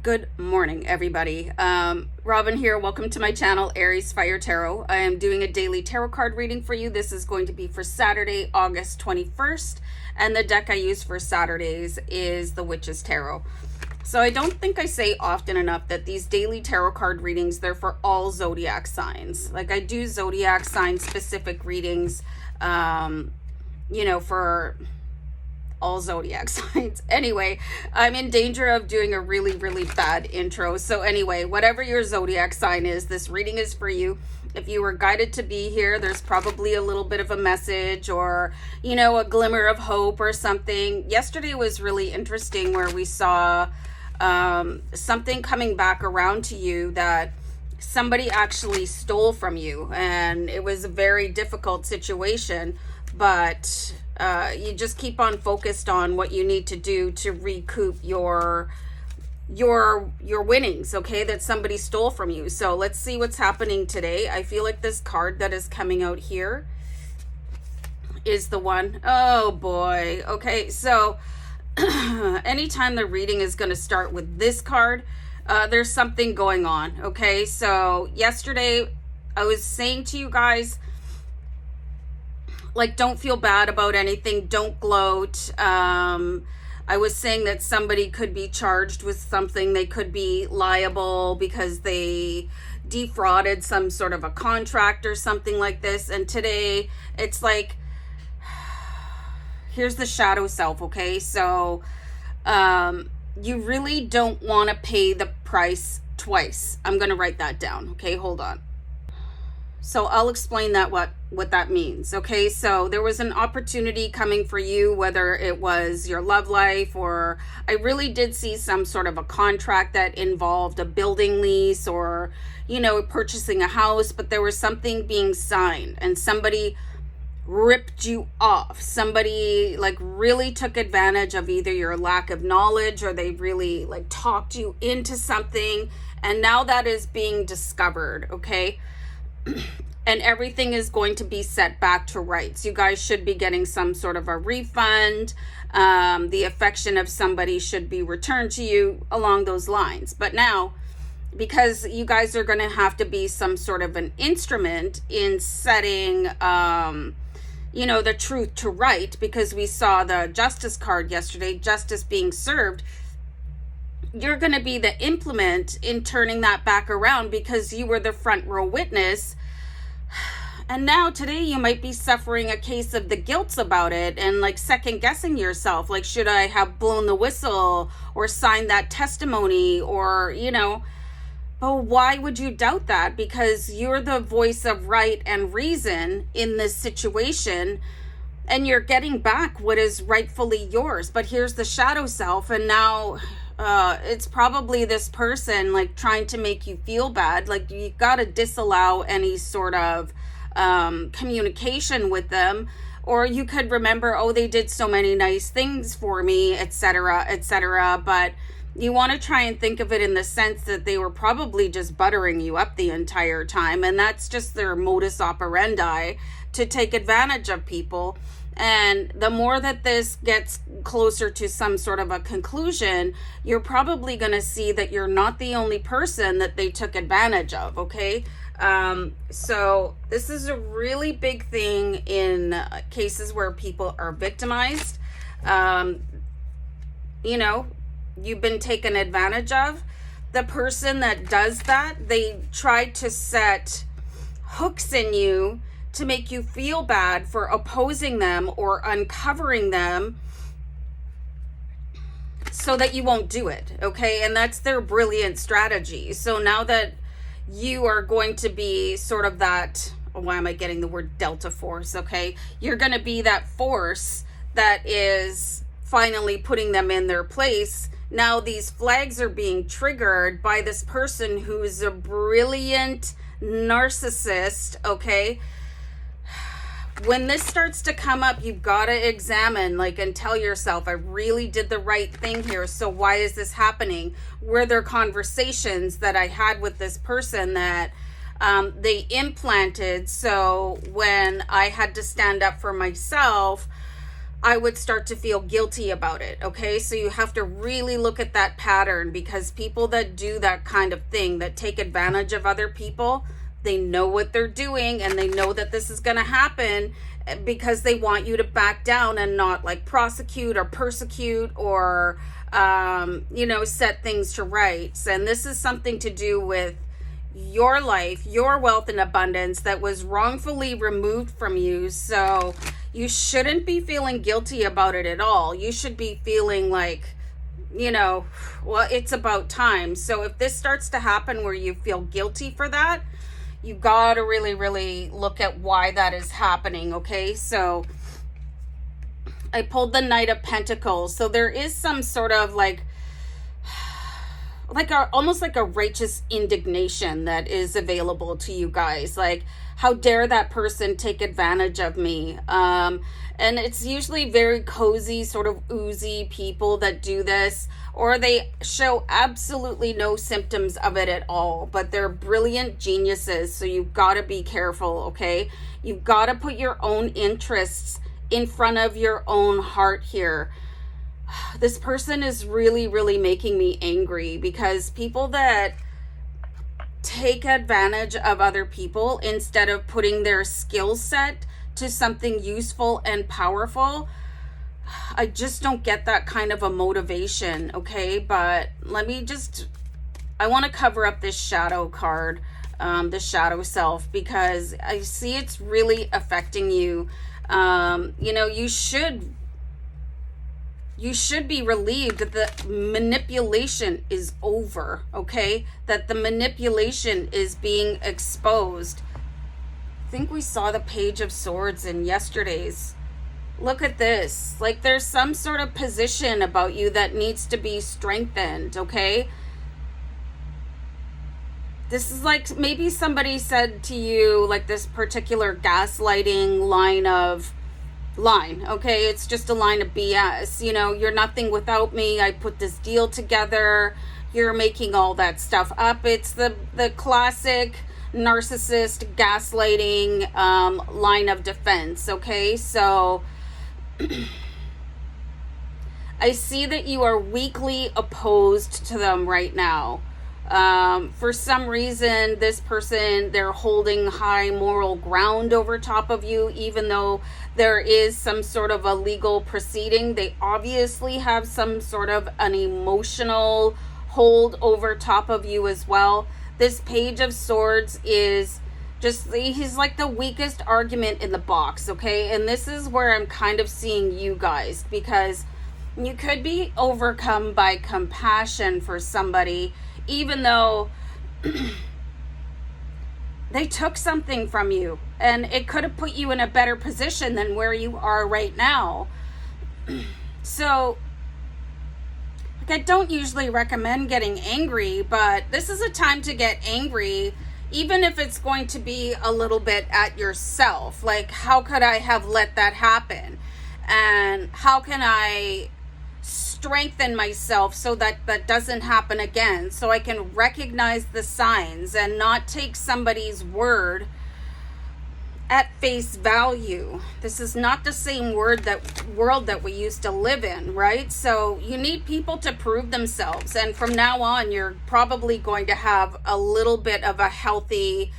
Good morning, everybody. Robin here. Welcome to my channel, AriesFireTarot. I am doing a daily tarot card reading for you. This is going to be for Saturday, August 21st. And the deck I use for Saturdays is the Witch's Tarot. So I don't think I say often enough that these daily tarot card readings, they're for all zodiac signs. Like I do zodiac sign specific readings, for all zodiac signs. Anyway, I'm in danger of doing a really bad intro. So anyway, whatever your zodiac sign is, this reading is for you. If you were guided to be here, there's probably a little bit of a message or, a glimmer of hope or something. Yesterday was really interesting where we saw something coming back around to you that somebody actually stole from you. And it was a very difficult situation, but you just keep on focused on what you need to do to recoup your winnings, okay, that somebody stole from you. So let's see what's happening today. I feel like this card that is coming out here is the one. Oh boy. Okay, so anytime the reading is going to start with this card, there's something going on. Okay, so yesterday I was saying to you guys, like, don't feel bad about anything. Don't gloat. I was saying that somebody could be charged with something. They could be liable because they defrauded some sort of a contract or something like this. And today it's like, here's the shadow self, okay? So you really don't want to pay the price twice. I'm going to write that down, okay? Hold on. So I'll explain that what that means. Okay, so there was an opportunity coming for you, whether it was your love life or I really did see some sort of a contract that involved a building lease or, purchasing a house, but there was something being signed and somebody ripped you off. Somebody like really took advantage of either your lack of knowledge or they really like talked you into something. And now that is being discovered, okay? And everything is going to be set back to rights. You guys should be getting some sort of a refund. The affection of somebody should be returned to you along those lines. But now, because you guys are going to have to be some sort of an instrument in setting, the truth to right, because we saw the justice card yesterday, justice being served. You're going to be the implement in turning that back around because you were the front row witness. And now today you might be suffering a case of the guilt about it and like second guessing yourself. Like, should I have blown the whistle or signed that testimony or, but why would you doubt that? Because you're the voice of right and reason in this situation and you're getting back what is rightfully yours. But here's the shadow self. And now it's probably this person like trying to make you feel bad. Like you got to disallow any sort of communication with them, or you could remember, oh, they did so many nice things for me, etc., etc. But you want to try and think of it in the sense that they were probably just buttering you up the entire time, and that's just their modus operandi to take advantage of people. And the more that this gets closer to some sort of a conclusion, you're probably going to see that you're not the only person that they took advantage of, okay? So this is a really big thing in cases where people are victimized. You've been taken advantage of. The person that does that, they try to set hooks in you to make you feel bad for opposing them or uncovering them so that you won't do it, okay? And that's their brilliant strategy. So now that you are going to be sort of that, why am I getting the word Delta force, okay? You're going to be that force that is finally putting them in their place. Now these flags are being triggered by this person who's a brilliant narcissist, okay? When this starts to come up, you've got to examine, and tell yourself, I really did the right thing here. So why is this happening? Were there conversations that I had with this person that they implanted? So when I had to stand up for myself, I would start to feel guilty about it. Okay, so you have to really look at that pattern, because people that do that kind of thing, that take advantage of other people, they know what they're doing, and they know that this is going to happen because they want you to back down and not like prosecute or persecute or you know, set things to rights. And this is something to do with your life, your wealth and abundance that was wrongfully removed from you. So you shouldn't be feeling guilty about it at all. You should be feeling like, you know, well, it's about time. So if this starts to happen where you feel guilty for that, you got to really, really look at why that is happening. Okay, so I pulled the Knight of Pentacles. So there is some sort of almost like a righteous indignation that is available to you guys. Like, how dare that person take advantage of me? And it's usually very cozy, sort of oozy people that do this, or they show absolutely no symptoms of it at all, but they're brilliant geniuses. So you've got to be careful, okay? You've got to put your own interests in front of your own heart here. This person is really, really making me angry, because people that take advantage of other people instead of putting their skill set to something useful and powerful, I just don't get that kind of a motivation, okay? But I want to cover up this shadow card, the shadow self, because I see it's really affecting you. You know, you should be relieved that the manipulation is over, okay? That the manipulation is being exposed. I think we saw the Page of Swords in yesterday's. Look at this. Like, there's some sort of position about you that needs to be strengthened, okay? This is like, maybe somebody said to you, like, this particular gaslighting line, okay? It's just a line of BS. You know, you're nothing without me. I put this deal together. You're making all that stuff up. It's the classic narcissist gaslighting line of defense, okay? So I see that you are weakly opposed to them right now. For some reason, this person, they're holding high moral ground over top of you, even though there is some sort of a legal proceeding. They obviously have some sort of an emotional hold over top of you as well. This Page of Swords is he's like the weakest argument in the box, okay? And this is where I'm kind of seeing you guys, because you could be overcome by compassion for somebody, even though they took something from you, and it could have put you in a better position than where you are right now. So, like, I don't usually recommend getting angry, but this is a time to get angry, even if it's going to be a little bit at yourself. Like, how could I have let that happen? And how can I strengthen myself so that that doesn't happen again, so I can recognize the signs and not take somebody's word at face value. This is not the same world that we used to live in, right? So you need people to prove themselves, and from now on you're probably going to have a little bit of a healthy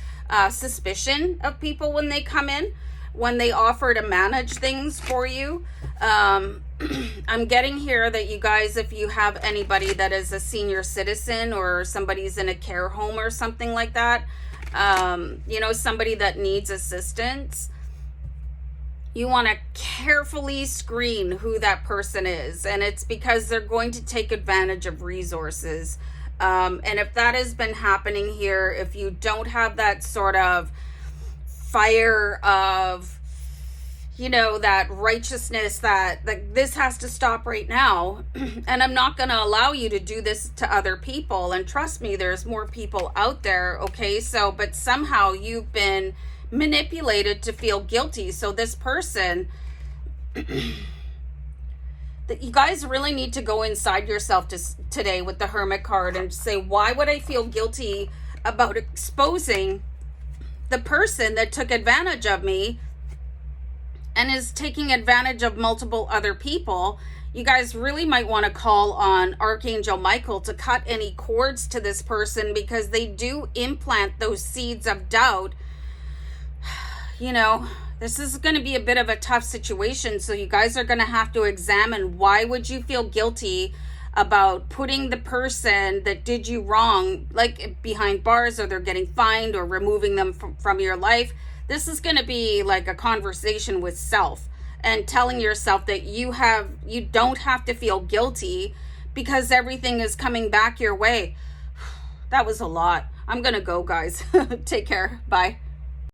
suspicion of people when they come in, when they offer to manage things for you. I'm getting here that you guys, if you have anybody that is a senior citizen or somebody's in a care home or something like that, you know, somebody that needs assistance, you want to carefully screen who that person is. And it's because they're going to take advantage of resources. And if that has been happening here, if you don't have that sort of fire of, you know, that righteousness that this has to stop right now, and I'm not going to allow you to do this to other people. And trust me, there's more people out there, okay? So, but somehow you've been manipulated to feel guilty. So this person, that you guys really need to go inside yourself today with the Hermit card and say, why would I feel guilty about exposing the person that took advantage of me and is taking advantage of multiple other people, you guys really might want to call on Archangel Michael to cut any cords to this person, because they do implant those seeds of doubt. You know, this is going to be a bit of a tough situation, so you guys are going to have to examine, why would you feel guilty about putting the person that did you wrong, like, behind bars, or they're getting fined, or removing them from your life. This is going to be like a conversation with self, and telling yourself that you don't have to feel guilty, because everything is coming back your way. That was a lot. I'm going to go, guys. Take care. Bye.